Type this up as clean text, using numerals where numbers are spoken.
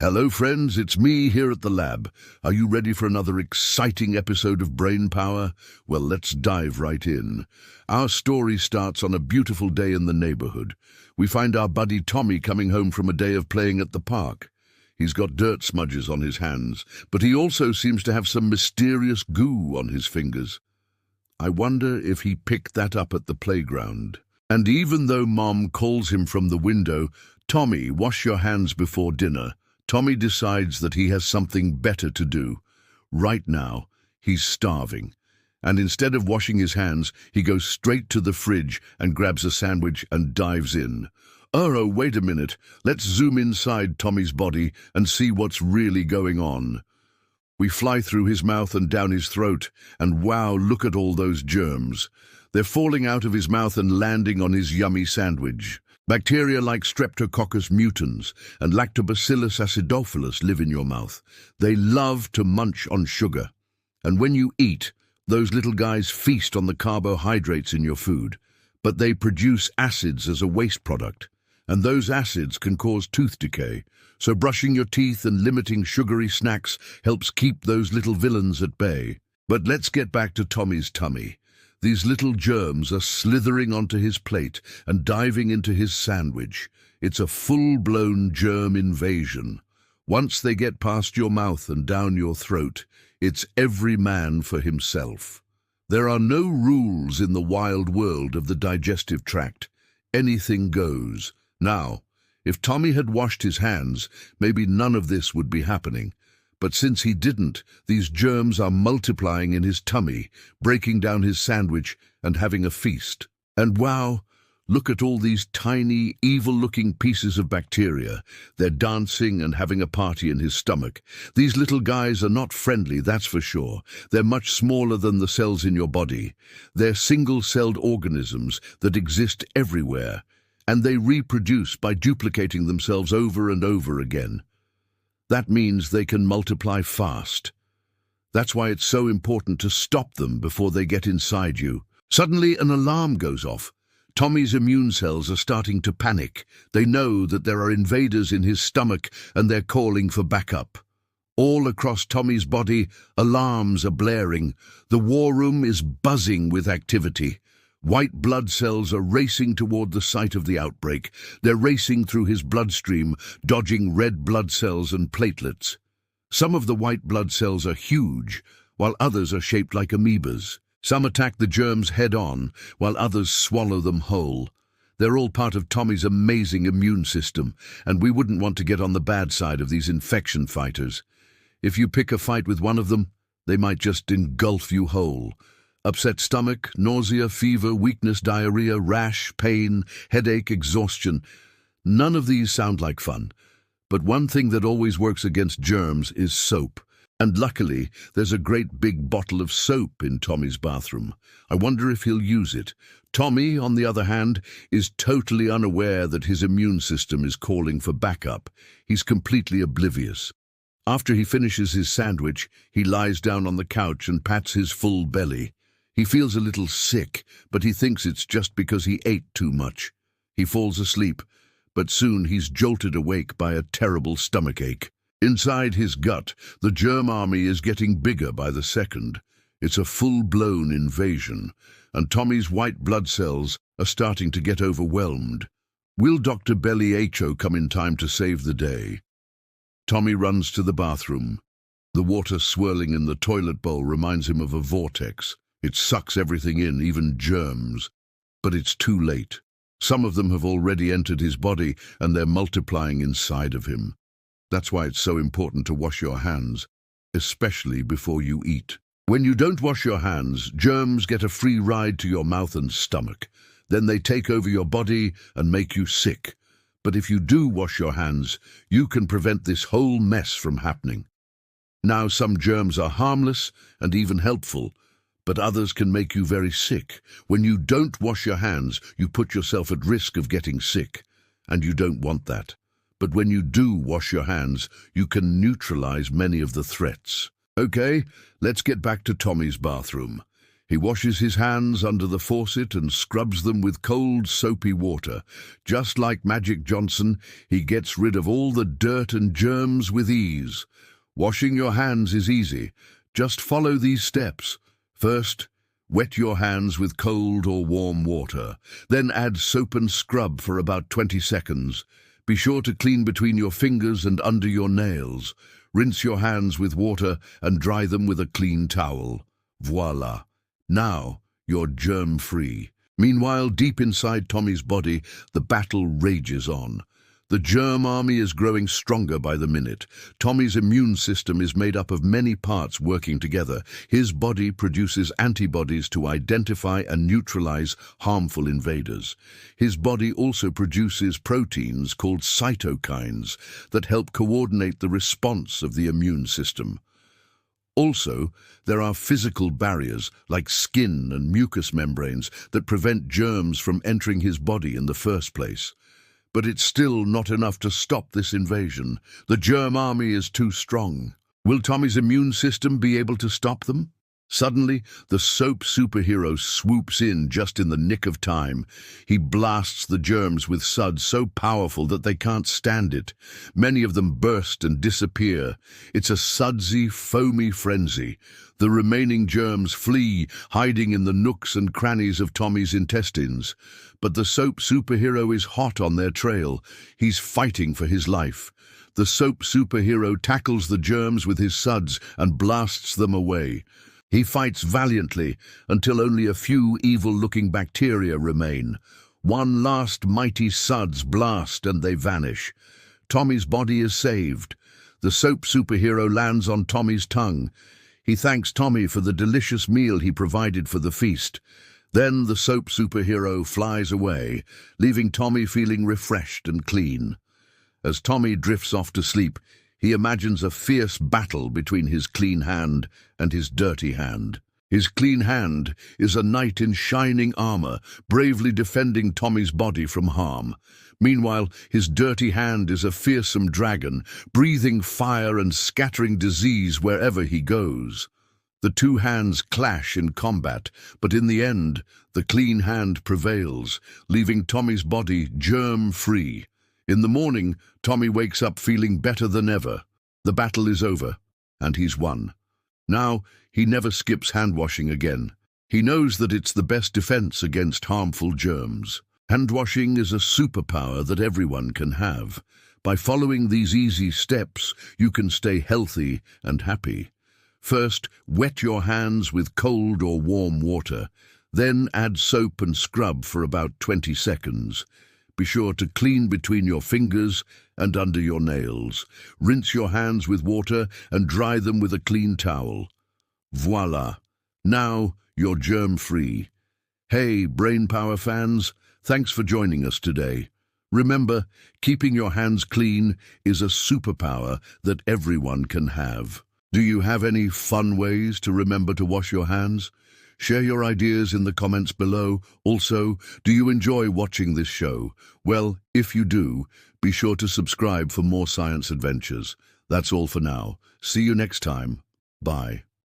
Hello friends, it's me here at the lab. Are you ready for another exciting episode of Brain Power? Well, let's dive right in. Our story starts on a beautiful day in the neighborhood. We find our buddy Tommy coming home from a day of playing at the park. He's got dirt smudges on his hands, but he also seems to have some mysterious goo on his fingers. I wonder if he picked that up at the playground. And even though Mom calls him from the window, "Tommy, wash your hands before dinner," Tommy decides that he has something better to do. Right now, he's starving. And instead of washing his hands, he goes straight to the fridge and grabs a sandwich and dives in. Oh, wait a minute. Let's zoom inside Tommy's body and see what's really going on. We fly through his mouth and down his throat, and wow, look at all those germs. They're falling out of his mouth and landing on his yummy sandwich. Bacteria like Streptococcus mutans and Lactobacillus acidophilus live in your mouth. They love to munch on sugar. And when you eat, those little guys feast on the carbohydrates in your food. But they produce acids as a waste product. And those acids can cause tooth decay. So brushing your teeth and limiting sugary snacks helps keep those little villains at bay. But let's get back to Tommy's tummy. These little germs are slithering onto his plate and diving into his sandwich. It's a full-blown germ invasion. Once they get past your mouth and down your throat, it's every man for himself. There are no rules in the wild world of the digestive tract. Anything goes. Now, if Tommy had washed his hands, maybe none of this would be happening. But since he didn't, these germs are multiplying in his tummy, breaking down his sandwich and having a feast. And wow, look at all these tiny, evil-looking pieces of bacteria. They're dancing and having a party in his stomach. These little guys are not friendly, that's for sure. They're much smaller than the cells in your body. They're single-celled organisms that exist everywhere, and they reproduce by duplicating themselves over and over again. That means they can multiply fast. That's why it's so important to stop them before they get inside you. Suddenly, an alarm goes off. Tommy's immune cells are starting to panic. They know that there are invaders in his stomach and they're calling for backup. All across Tommy's body, alarms are blaring. The war room is buzzing with activity. White blood cells are racing toward the site of the outbreak. They're racing through his bloodstream, dodging red blood cells and platelets. Some of the white blood cells are huge, while others are shaped like amoebas. Some attack the germs head-on, while others swallow them whole. They're all part of Tommy's amazing immune system, and we wouldn't want to get on the bad side of these infection fighters. If you pick a fight with one of them, they might just engulf you whole. Upset stomach, nausea, fever, weakness, diarrhea, rash, pain, headache, exhaustion. None of these sound like fun. But one thing that always works against germs is soap. And luckily, there's a great big bottle of soap in Tommy's bathroom. I wonder if he'll use it. Tommy, on the other hand, is totally unaware that his immune system is calling for backup. He's completely oblivious. After he finishes his sandwich, he lies down on the couch and pats his full belly. He feels a little sick, but he thinks it's just because he ate too much. He falls asleep, but soon he's jolted awake by a terrible stomachache. Inside his gut, the germ army is getting bigger by the second. It's a full-blown invasion, and Tommy's white blood cells are starting to get overwhelmed. Will Dr. Blyatsho come in time to save the day? Tommy runs to the bathroom. The water swirling in the toilet bowl reminds him of a vortex. It sucks everything in, even germs. But it's too late. Some of them have already entered his body, and they're multiplying inside of him. That's why it's so important to wash your hands, especially before you eat. When you don't wash your hands, germs get a free ride to your mouth and stomach. Then they take over your body and make you sick. But if you do wash your hands, you can prevent this whole mess from happening. Now, some germs are harmless and even helpful, but others can make you very sick. When you don't wash your hands, you put yourself at risk of getting sick, and you don't want that. But when you do wash your hands, you can neutralize many of the threats. Okay, let's get back to Tommy's bathroom. He washes his hands under the faucet and scrubs them with cold, soapy water. Just like Magic Johnson, he gets rid of all the dirt and germs with ease. Washing your hands is easy. Just follow these steps. First, wet your hands with cold or warm water. Then add soap and scrub for about 20 seconds. Be sure to clean between your fingers and under your nails. Rinse your hands with water and dry them with a clean towel. Voila! Now you're germ-free. Meanwhile, deep inside Tommy's body, the battle rages on. The germ army is growing stronger by the minute. Tommy's immune system is made up of many parts working together. His body produces antibodies to identify and neutralize harmful invaders. His body also produces proteins called cytokines that help coordinate the response of the immune system. Also, there are physical barriers like skin and mucous membranes that prevent germs from entering his body in the first place. But it's still not enough to stop this invasion. The germ army is too strong. Will Tommy's immune system be able to stop them? Suddenly, the soap superhero swoops in just in the nick of time. He blasts the germs with suds so powerful that they can't stand it. Many of them burst and disappear. It's a sudsy, foamy frenzy. The remaining germs flee, hiding in the nooks and crannies of Tommy's intestines. But the soap superhero is hot on their trail. He's fighting for his life. The soap superhero tackles the germs with his suds and blasts them away. He fights valiantly until only a few evil-looking bacteria remain. One last mighty suds blast and they vanish. Tommy's body is saved. The soap superhero lands on Tommy's tongue. He thanks Tommy for the delicious meal he provided for the feast. Then the soap superhero flies away, leaving Tommy feeling refreshed and clean. As Tommy drifts off to sleep, he imagines a fierce battle between his clean hand and his dirty hand. His clean hand is a knight in shining armor, bravely defending Tommy's body from harm. Meanwhile, his dirty hand is a fearsome dragon, breathing fire and scattering disease wherever he goes. The two hands clash in combat, but in the end, the clean hand prevails, leaving Tommy's body germ-free. In the morning, Tommy wakes up feeling better than ever. The battle is over, and he's won. Now, he never skips hand-washing again. He knows that it's the best defense against harmful germs. Hand-washing is a superpower that everyone can have. By following these easy steps, you can stay healthy and happy. First, wet your hands with cold or warm water. Then add soap and scrub for about 20 seconds. Be sure to clean between your fingers and under your nails. Rinse your hands with water and dry them with a clean towel. Voila! Now you're germ-free. Hey, Brain Power fans, thanks for joining us today. Remember, keeping your hands clean is a superpower that everyone can have. Do you have any fun ways to remember to wash your hands? Share your ideas in the comments below. Also, do you enjoy watching this show? Well, if you do, be sure to subscribe for more science adventures. That's all for now. See you next time. Bye.